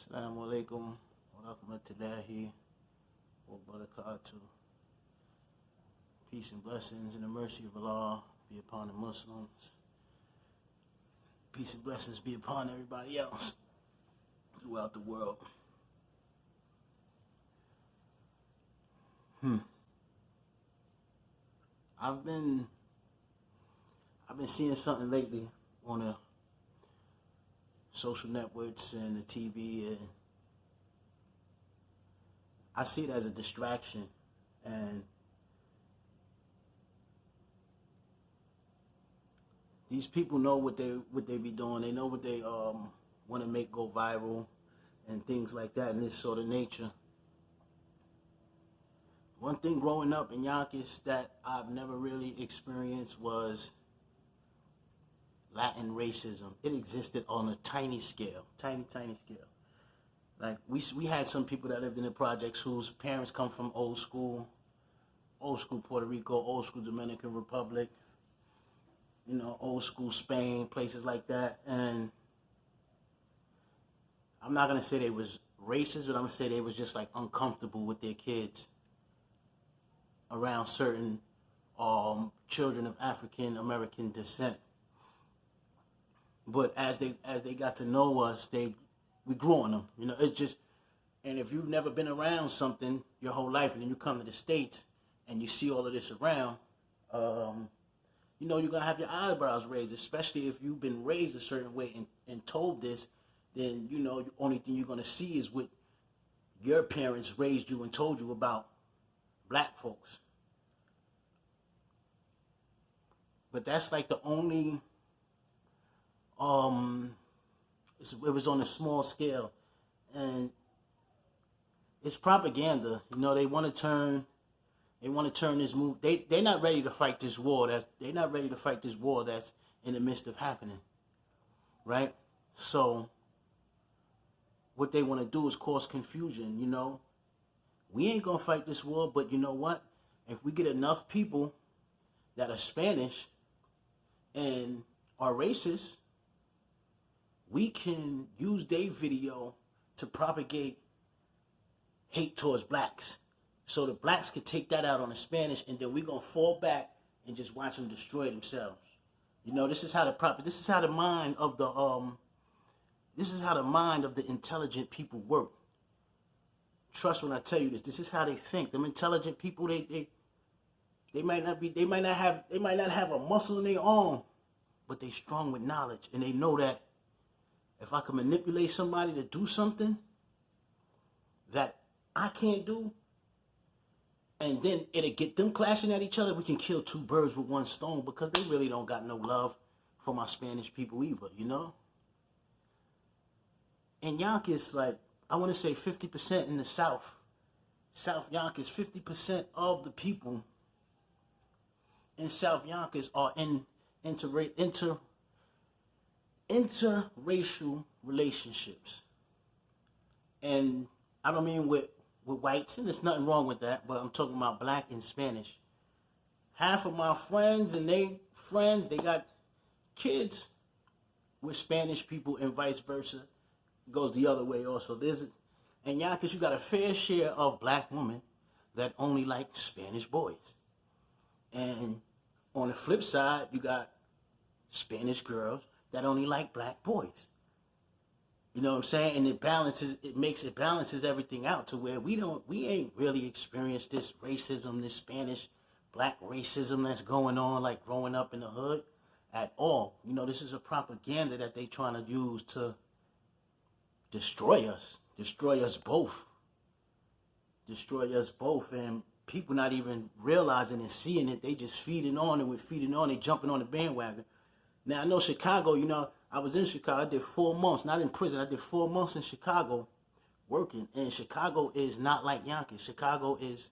Assalamu alaikum wa rahmatullahi wa barakatuh. Peace and blessings and the mercy of Allah be upon the Muslims. Peace and blessings be upon everybody else throughout the world. I've been seeing something lately on the social networks and the TV, and I see it as a distraction. And these people know what they be doing. They know what they want to make go viral and things like that in this sort of nature. One thing growing up in Yonkers that I've never really experienced was Latin racism. It existed on a tiny scale, tiny scale. Like we had some people that lived in the projects whose parents come from old school Puerto Rico, old school Dominican Republic, old school Spain, places like that. And I'm not gonna say they was racist, but I'm gonna say they was just like uncomfortable with their kids around certain children of African American descent. But as they got to know us, we grew on them. It's just, and if you've never been around something your whole life, and then you come to the States and you see all of this around, you're gonna have your eyebrows raised, especially if you've been raised a certain way and told this. Then the only thing you're gonna see is what your parents raised you and told you about black folks. But that's like the only. It was on a small scale, and it's propaganda. They want to turn this move. They're not ready to fight this war. They're not ready to fight this war that's in the midst of happening, right? So what they want to do is cause confusion. We ain't gonna fight this war, but you know what? If we get enough people that are Spanish and are racist, we can use their video to propagate hate towards blacks. So the blacks could take that out on the Spanish, and then we're going to fall back and just watch them destroy themselves. This is how the mind of the intelligent people work. Trust when I tell you this. This is how they think. Them intelligent people, they might not have a muscle in their arm, but they strong with knowledge, and they know that if I can manipulate somebody to do something that I can't do, and then it'll get them clashing at each other, we can kill two birds with one stone, because they really don't got no love for my Spanish people either, And Yonkers, I want to say 50% in the South Yonkers, 50% of the people in South Yonkers are in interracial relationships. And I don't mean with whites, and there's nothing wrong with that, but I'm talking about black and Spanish. Half of my friends and they got kids with Spanish people, and vice versa. It goes the other way also. And Yonkers, you got a fair share of black women that only like Spanish boys. And on the flip side, you got Spanish girls that only like black boys. You know what I'm saying? And it balances everything out to where we ain't really experienced this racism, this Spanish black racism that's going on like growing up in the hood at all. This is a propaganda that they trying to use to destroy us both, and people not even realizing and seeing it. They just feeding on, they jumping on the bandwagon. Now, I know Chicago, I was in Chicago. I did 4 months, not in prison. I did 4 months in Chicago working. And Chicago is not like Yonkers. Chicago is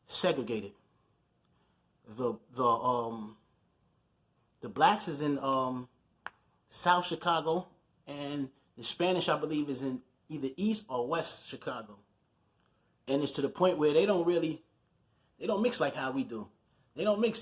segregated. The blacks is in South Chicago, and the Spanish, I believe, is in either East or West Chicago. And it's to the point where they don't mix like how we do. They don't mix,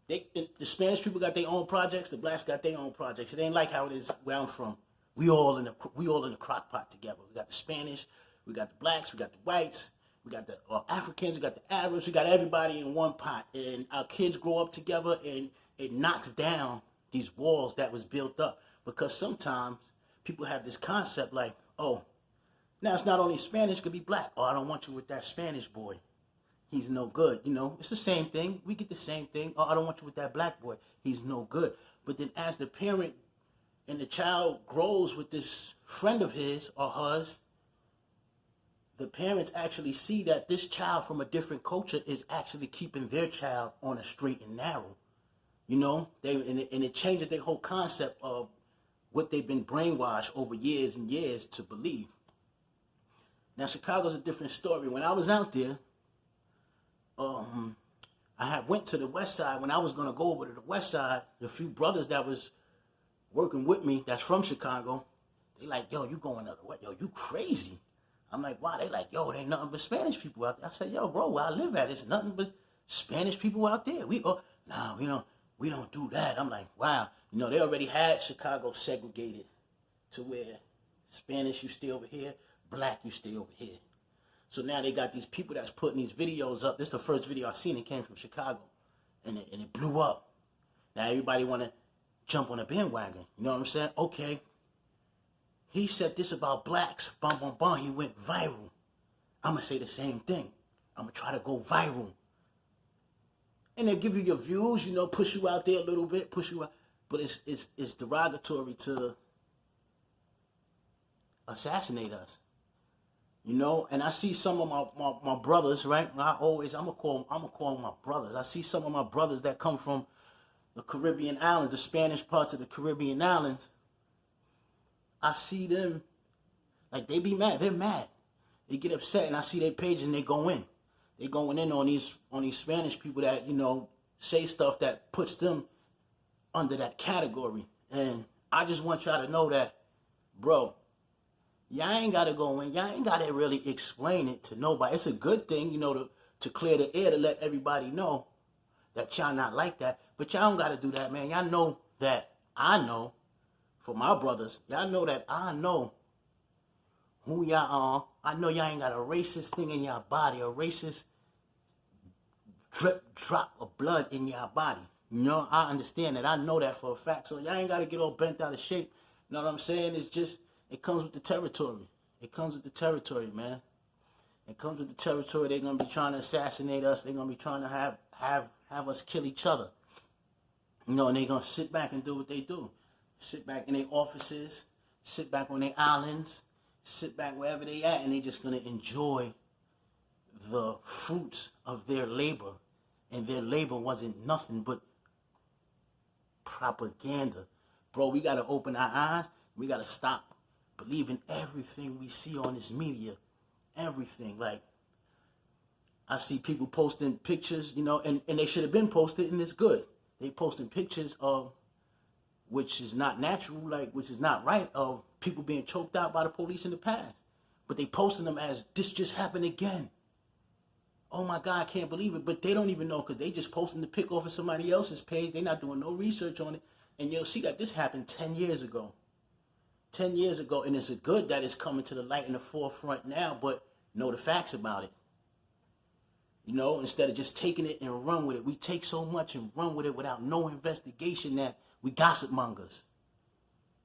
the Spanish people got their own projects, the blacks got their own projects. It ain't like how it is where I'm from. We all in the crock pot together. We got the Spanish, we got the blacks, we got the whites, we got the Africans, we got the Arabs, we got everybody in one pot. And our kids grow up together, and it knocks down these walls that was built up. Because sometimes people have this concept like, oh, now it's not only Spanish, it could be black. Oh, I don't want you with that Spanish boy. He's no good. You know, it's the same thing. We get the same thing. Oh, I don't want you with that black boy. He's no good. But then as the parent and the child grows with this friend of his or hers, the parents actually see that this child from a different culture is actually keeping their child on a straight and narrow. You know, and it changes their whole concept of what they've been brainwashed over years and years to believe. Now, Chicago's a different story. When I was out there, I had went to the west side. When I was going to go over to the west side, the few brothers that was working with me that's from Chicago, they like, yo, you going out the west? Yo, you crazy. I'm like, why? They like, yo, there ain't nothing but Spanish people out there. I said, yo, bro, where I live at, it's nothing but Spanish people out there. We don't do that. I'm like, wow. You know, they already had Chicago segregated to where Spanish, you stay over here, black, you stay over here. So now they got these people that's putting these videos up. This is the first video I seen. It came from Chicago, and it blew up. Now everybody want to jump on a bandwagon. You know what I'm saying? Okay. He said this about blacks. Bum, bum, bum. He went viral. I'm going to say the same thing. I'm going to try to go viral. And they'll give you your views, you know, push you out there a little bit, push you out. But it's derogatory to assassinate us. You know, and I see some of my brothers, right? I'm gonna call them my brothers. I see some of my brothers that come from the Caribbean islands, the Spanish parts of the Caribbean islands. I see them, like, they be mad. They're mad. They get upset, and I see their page, and they go in. They going in on these Spanish people that, you know, say stuff that puts them under that category. And I just want y'all to know that, bro, y'all ain't got to go in. Y'all ain't got to really explain it to nobody. It's a good thing, you know, to clear the air, to let everybody know that y'all not like that. But y'all don't got to do that, man. Y'all know that I know, for my brothers, y'all know that I know who y'all are. I know y'all ain't got a racist thing in y'all body, a racist drop of blood in y'all body. You know, I understand that. I know that for a fact. So y'all ain't got to get all bent out of shape. You know what I'm saying? It's just, it comes with the territory. It comes with the territory, man. It comes with the territory. They're going to be trying to assassinate us. They're going to be trying to have us kill each other. You know, and they're going to sit back and do what they do. Sit back in their offices, sit back on their islands, sit back wherever they at, and they just going to enjoy the fruits of their labor. And their labor wasn't nothing but propaganda. Bro, we got to open our eyes. We got to stop believing everything we see on this media. Everything. Like, I see people posting pictures, you know, and they should have been posted, and it's good. They posting pictures of, which is not natural, like, which is not right, of people being choked out by the police in the past. But they posting them as, this just happened again. Oh my God, I can't believe it. But they don't even know, because they just posting the pic off of somebody else's page. They're not doing no research on it. And you'll see that this happened 10 years ago. 10 years ago, and it's good that it's coming to the light in the forefront now, but know the facts about it. You know, instead of just taking it and run with it. We take so much and run with it without no investigation that we gossip mongers.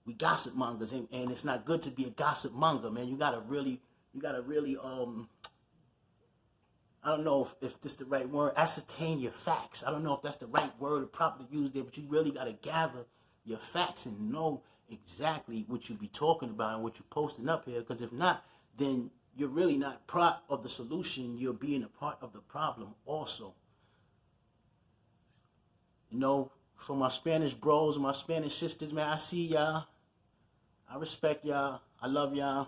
We gossip mongers, and it's not good to be a gossip monger, man. You gotta really, I don't know if this is the right word, ascertain your facts. I don't know if that's the right word or proper to use there, but you really gotta gather your facts and know exactly what you be talking about and what you're posting up here. Because if not, then you're really not part of the solution. You're being a part of the problem also. You know, for my Spanish bros and my Spanish sisters, man, I see y'all. I respect y'all. I love y'all.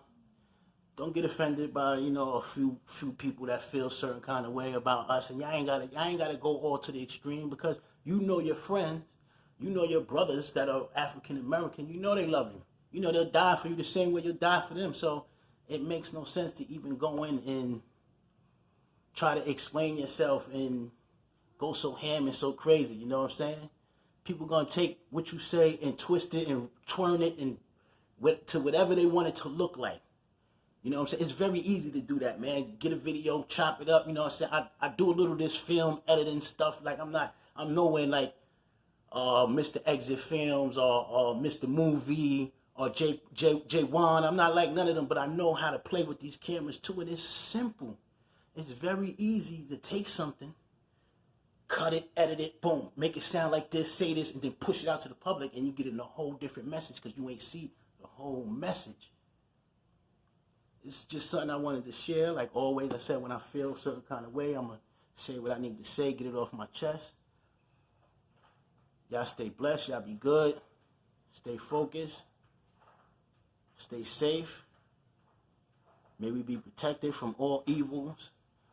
Don't get offended by, you know, a few people that feel certain kind of way about us. And y'all ain't gotta go all to the extreme, because you know your friends, you know your brothers that are African American, you know they love you. You know they'll die for you the same way you'll die for them. So it makes no sense to even go in and try to explain yourself and go so ham and so crazy. You know what I'm saying? People gonna take what you say and twist it and turn it and to whatever they want it to look like. You know what I'm saying? It's very easy to do that, man. Get a video, chop it up. You know what I'm saying? I do a little of this film editing stuff. Like I'm nowhere like Mr. Exit Films or Mr. Movie or J Wan. I'm not like none of them, but I know how to play with these cameras too. And it's simple. It's very easy to take something, cut it, edit it, boom, make it sound like this, say this, and then push it out to the public, and you get in a whole different message because you ain't see the whole message. It's just something I wanted to share. Like always, I said when I feel a certain kind of way, I'm going to say what I need to say, get it off my chest. Y'all stay blessed. Y'all be good. Stay focused. Stay safe. May we be protected from all evils.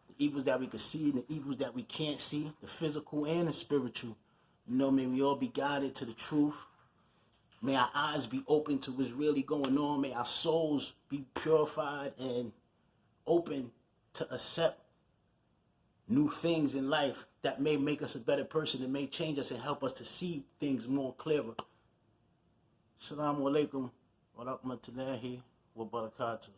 The evils that we can see and the evils that we can't see. The physical and the spiritual. You know, may we all be guided to the truth. May our eyes be open to what's really going on. May our souls be purified and open to accept new things in life that may make us a better person and may change us and help us to see things more clearer. Assalamu alaikum wa rahmatullahi wa barakatuh.